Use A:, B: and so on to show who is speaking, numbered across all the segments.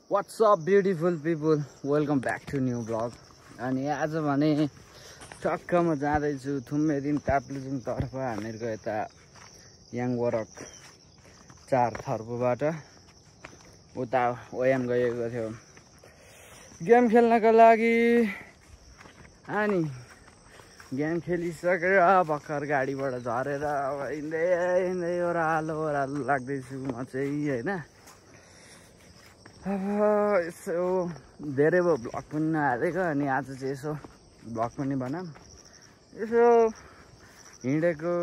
A: What's up beautiful people, welcome back to new vlog. अनि आज भने टक्क म जाँदैछु थुम्मेदिन ताप्लेजुङ तर्फ हामीहरुको यता याङवरक 4 थर्पोबाट उता ओयाम गएको थियो गेम खेल्नको लागि। अनि गेम खेलिसकेर भर्खर गाडीबाट झरेर अब हिँड्दै ओह्रालो लाग्दैछु म चाहिँ हैन। अब यसो धेरै भयो भ्लग पनि नहालेको, अनि आज चाहिँ यसो भ्लग पनि बनाम, यसो हिँडेको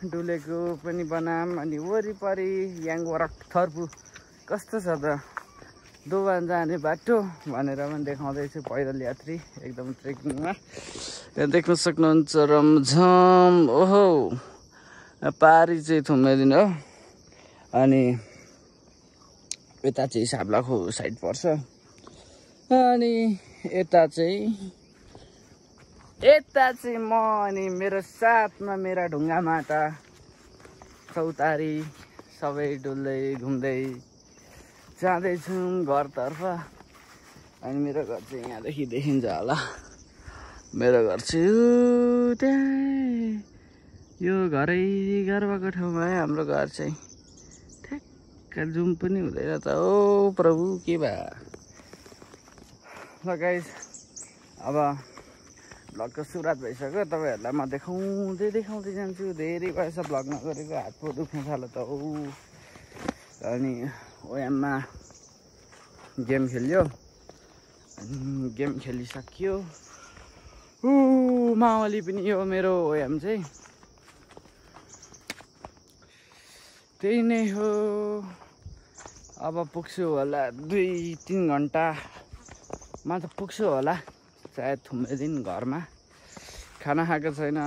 A: डुलेको पनि बनाम। अनि वरिपरि याङवरक थर्पु कस्तो छ त दोबान जाने बाटो भनेर पनि देखाउँदैछु। पैदल यात्री एकदम ट्रेकिङमा यहाँ देख्न सक्नुहुन्छ रमझम। ओहो पारी चाहिँ थुम्मेदिन हो, अनि यता चाहिँ साब्लाखो साइड पर्छ, अनि यता चाहिँ म अनि मेरो साथमा मेरा ढुङ्गा माटा चौतारी सबै डुल्दै घुम्दै जाँदैछौँ घरतर्फ। अनि मेरो घर चाहिँ यहाँदेखि देखिन्छ होला, मेरो घर चाहिँ त्यहाँ यो घरको ठाउँमा हाम्रो घर चाहिँ। जुम पनि हुँदैन त ओ प्रभु के भा। ल गाइस अब भ्लगको सुरुवात भइसक्यो, तपाईहरुलाई म देखाउँदै जान्छु। धेरै भएछ भ्लग नगरेको, हात पो दुख्न थाल्यो त ओ। अनि ओयाममा गेम खेल्यो, अनि गेम खेलिसक्यो। मावली पनि हो मेरो ओयाम चाहिँ, त्यही नै हो। अब पुग्छु होला 2-3 घन्टामा त पुग्छु होला सायद थुम्मेदिन घरमा। खाना खाएको छैन,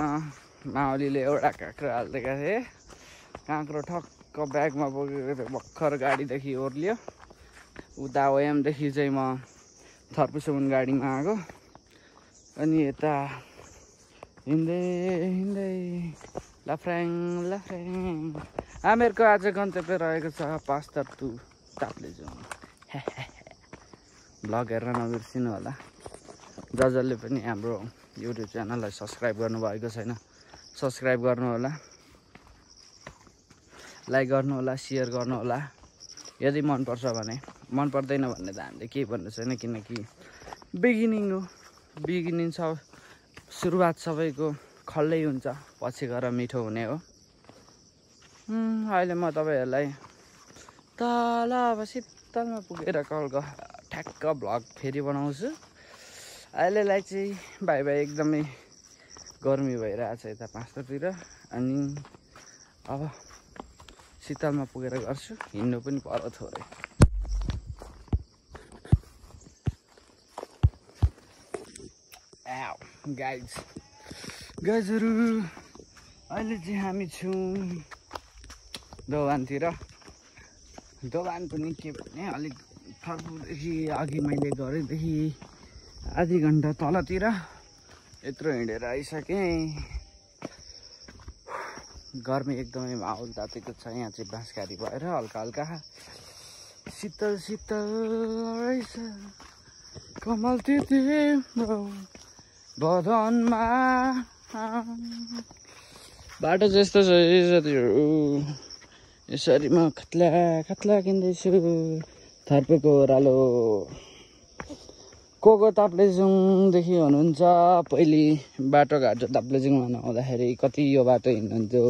A: मावलीले एउटा काँक्रो हालिदिएका थिए, काँक्रो ठक्क ब्यागमा बोकेको थियो भर्खर गाडीदेखि ओर्लियो। उता ओयामदेखि चाहिँ म थर्पुसम्म गाडीमा आएको, अनि यता हिँड्दै लाफ्राङ हामीहरूको आज गन्तव्य रहेको छ 5 थर्पु ताप्लेजुङ। भ्लग हेर्न नबिर्सिनु होला। जसले पनि हाम्रो युट्युब च्यानललाई सब्सक्राइब गर्नुभएको छैन सब्सक्राइब गर्नु होला, लाइक गर्नु होला, सेयर गर्नु होला यदि मन पर्छ भने। मन पर्दैन भन्ने त हामीले केही भन्नु छैन, किनकि बिगिनिङ छ, सुरुवात सबैको खल्लै हुन्छ, पछि गएर मिठो हुने हो। अहिले म तपाईहरुलाई तल अब शीतलमा पुगेर ठ्याक्क भ्लग फेरि बनाउँछु। अहिलेलाई चाहिँ भाइ एकदमै गर्मी भइरहेछ यता 5 तिर, अनि अब शीतलमा पुगेर गर्छु। हिँड्नु पनि पर्यो थोरै। गाइजहरु अहिले चाहिँ हामी छौँ दोभानतिर। दोभान पनि के भने अलिक थर्पुदेखि अघि मैले गरेदेखि आधी घन्टा तलतिर यत्रो हिँडेर आइसकेँ। गर्मी एकदमै माहौल तातेको छ यहाँ चाहिँ, बाँसघारी भएर हल्का शीतल रहेछ कमल तिम्रो बदनमा। बाटो जस्तो छ साथीहरू, यसरी म खत्ला किन्दैछु थर्पेको ओह्रालो। को ताप्लेजुङदेखि हुनुहुन्छ, पहिले बाटोघाटो ताप्लेजुङमा नआउँदाखेरि कति यो बाटो हिँड्नुहुन्थ्यो,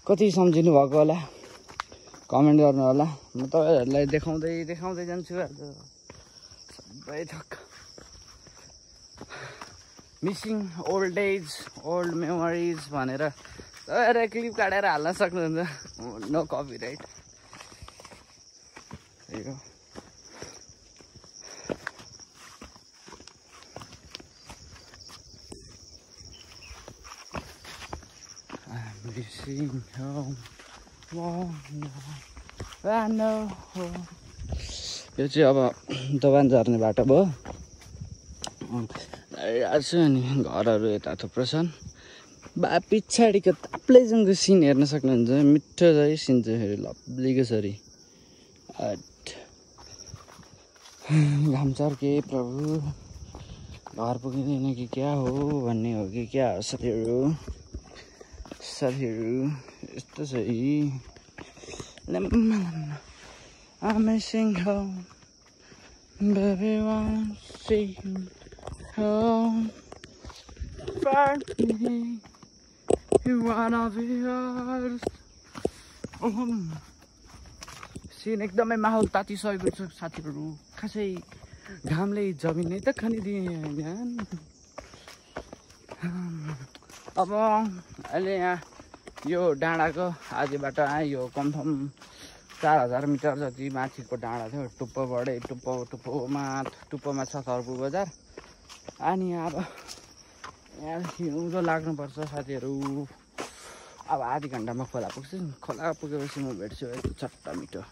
A: कति सम्झिनु भएको होला कमेन्ट गर्नु होला। म तपाईँहरूलाई देखाउँदै जान्छु आज सबै थक। Missing old age old memories भनेर तपाईँहरू क्लिप काटेर हाल्न सक्नुहुन्छ, नो कपिराइट। त्यही हो। यो चाहिँ अब दोभान झर्ने बाटो भयो। अनि घरहरू यता थुप्रो छन्। पछाडिको ताप्लेजुङको सिन हेर्न सक्नुहुन्छ, मिठो छ है सिन चाहिँ, लभली कसरी। घाम चर्के प्रभु, घर पुगिँदैन कि क्या हो भन्ने हो कि क्या हो साथीहरू। यस्तो छ है। I'm missing home, baby won't see you home. Find me, you wanna be yours. Scene एकदमै माहौल तातिसकेको छ साथीहरू। खासै घामले जमिन नै त खनिदिए होइन। अब अहिले यहाँ यो डाँडाको आधीबाट यो कमसम 4000 मिटर जति माथिको डाँडा थियो। टुप्पोबाटै टुप्पोमा छ सर्पु बजार। अनि अब यहाँ हिउँदो लाग्नुपर्छ साथीहरू। अब आधी घन्टामा खोला पुग्छु। खोला पुगेपछि म भेट्छु चट्टा मिठो।